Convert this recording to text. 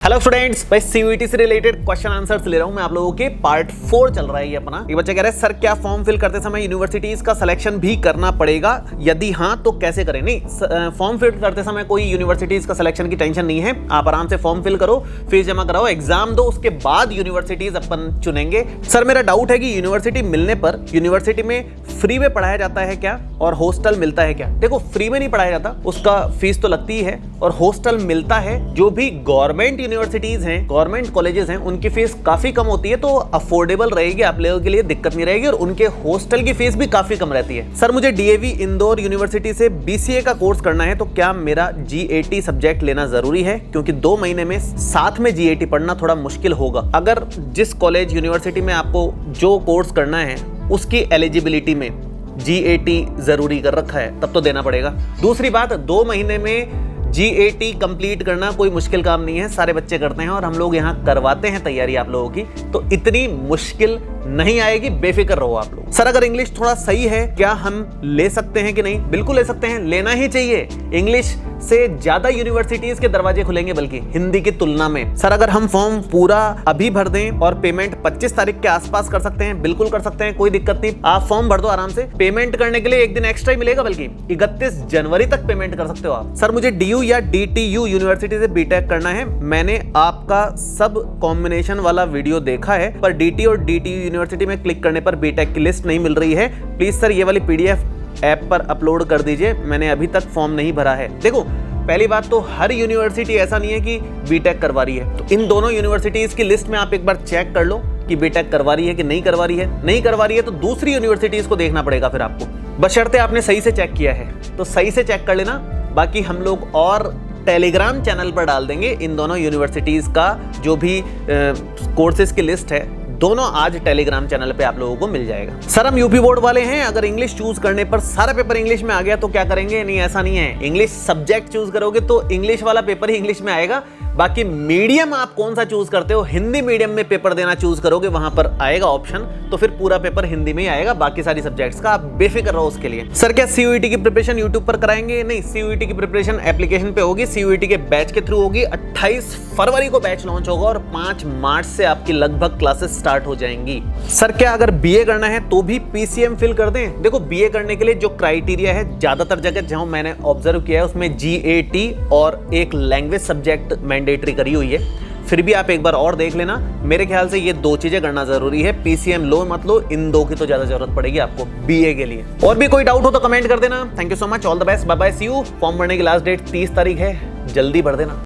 Hello students, भाई CUET से related question answers ले रहा हूं मैं आप लोगों के। पार्ट 4 चल रहा है ये अपना। ये बच्चे कह रहे हैं सर क्या फॉर्म फिल करते समय यूनिवर्सिटीज का सिलेक्शन भी करना पड़ेगा, यदि हां तो कैसे करें। नहीं, फॉर्म फिल करते समय कोई यूनिवर्सिटीज का सिलेक्शन की टेंशन नहीं है। आप आराम से फॉर्म फिल करो, फीस जमा कराओ, एग्जाम दो, उसके बाद यूनिवर्सिटीज अपन चुनेंगे। सर मेरा डाउट है कि यूनिवर्सिटी मिलने पर यूनिवर्सिटी में फ्री में पढ़ाया जाता है क्या और हॉस्टल मिलता है क्या। देखो, फ्री में नहीं पढ़ाया जाता, उसका फीस तो लगती ही है, और हॉस्टल मिलता है। जो भी गवर्नमेंट यूनिवर्सिटीज हैं, गवर्नमेंट कॉलेजेस हैं, उनकी फीस काफी कम होती है, तो अफोर्डेबल रहेगी, आप लोगों के लिए दिक्कत नहीं रहेगी, और उनके हॉस्टल की फीस भी काफी कम रहती है। सर मुझे डीएवी इंदौर यूनिवर्सिटी से बीसीए का कोर्स करना है, तो क्या मेरा जीएटी सब्जेक्ट लेना जरूरी है, क्योंकि 2 महीने में साथ में जीएटी पढ़ना थोड़ा मुश्किल होगा। अगर जिस कॉलेज यूनिवर्सिटी में आपको जो कोर्स करना है उसकी एलिजिबिलिटी में जीएटी जरूरी कर रखा है, तब तो देना पड़ेगा। दूसरी बात, 2 महीने में जीएटी कंप्लीट करना कोई मुश्किल काम नहीं है, सारे बच्चे करते हैं, और हम लोग यहाँ करवाते हैं तैयारी आप लोगों की, तो इतनी मुश्किल नहीं आएगी, बेफिक्र रहो आप लोग। सर अगर इंग्लिश थोड़ा सही है, क्या हम ले सकते हैं कि नहीं? बिल्कुल ले सकते हैं, लेना ही चाहिए। इंग्लिश से ज्यादा यूनिवर्सिटीज के दरवाजे खुलेंगे, बल्कि हिंदी की तुलना में। सर अगर हम फॉर्म पूरा अभी भर दें और पेमेंट 25 तारीख के आसपास कर सकते हैं, बिल्कुल कर सकते हैं, कोई दिक्कत नहीं। आप फॉर्म भर दो आराम से, पेमेंट करने के लिए 1 दिन एक्स्ट्रा ही मिलेगा, बल्कि 31 जनवरी तक पेमेंट कर सकते हो आप। सर मुझे डीयू या डीटीयू यूनिवर्सिटी से बीटेक करना है, मैंने आपका सब कॉम्बिनेशन वाला वीडियो देखा है, पर डीटी और डीटीयू यूनिवर्सिटी में क्लिक करने पर बीटेक की लिस्ट नहीं मिल रही है। प्लीज सर ये वाली पीडीएफ ऐप पर अपलोड कर दीजिए, मैंने अभी तक फॉर्म नहीं भरा है। देखो, पहली बात तो हर यूनिवर्सिटी ऐसा नहीं है कि बीटेक करवा रही है, तो इन दोनों यूनिवर्सिटीज की लिस्ट में आप एक बार चेक कर लो कि बीटेक करवा रही है कि नहीं करवा रही है। नहीं करवा रही है तो दूसरी यूनिवर्सिटीज को देखना पड़ेगा फिर आपको, बशर्ते आपने सही से चेक किया है, तो सही से चेक कर लेना। बाकी हम लोग और टेलीग्राम चैनल पर डाल देंगे इन दोनों यूनिवर्सिटीज का जो भी कोर्सेज की लिस्ट है, दोनों आज टेलीग्राम चैनल पे आप लोगों को मिल जाएगा। सर हम यूपी बोर्ड वाले हैं, अगर इंग्लिश चूज करने पर सारा पेपर इंग्लिश में आ गया तो क्या करेंगे? नहीं, ऐसा नहीं है। इंग्लिश सब्जेक्ट चूज करोगे तो इंग्लिश वाला पेपर ही इंग्लिश में आएगा, बाकी मीडियम आप कौन सा चूज करते हो, हिंदी मीडियम में पेपर देना चूज करोगे, वहां पर आएगा ऑप्शन, तो फिर पूरा पेपर हिंदी में ही आएगा, बाकी सारी सब्जेक्ट्स का आप बेफिक्र रहो उसके लिए। सर क्या सीयूईटी की प्रिपरेशन यूट्यूब पर कराएंगे? नहीं, सीयूईटी की प्रिपरेशन एप्लीकेशन पे होगी, सीयूईटी के बैच के थ्रू होगी। 28 फरवरी को बैच लॉन्च होगा और 5 मार्च से आपकी लगभग क्लासेस स्टार्ट हो जाएंगी। सर क्या अगर बीए करना है तो भी पीसीएम फिल कर दें? देखो, बीए करने के लिए जो क्राइटेरिया है, ज्यादातर जगह जहां मैंने ऑब्जर्व किया है उसमें जीएटी और एक लैंग्वेज सब्जेक्ट मैंडेटरी करी हुई है। फिर भी आप एक बार और देख लेना, मेरे ख्याल से ये 2 चीजें करना जरूरी है। पीसीएम लो मत लो, इन 2 की तो ज्यादा जरूरत पड़ेगी आपको बीए के लिए। और भी कोई डाउट हो तो कमेंट कर देना। Thank you so much, all the best, bye bye, see you. Form भरने की लास्ट डेट 30 तारीख है, जल्दी भर देना।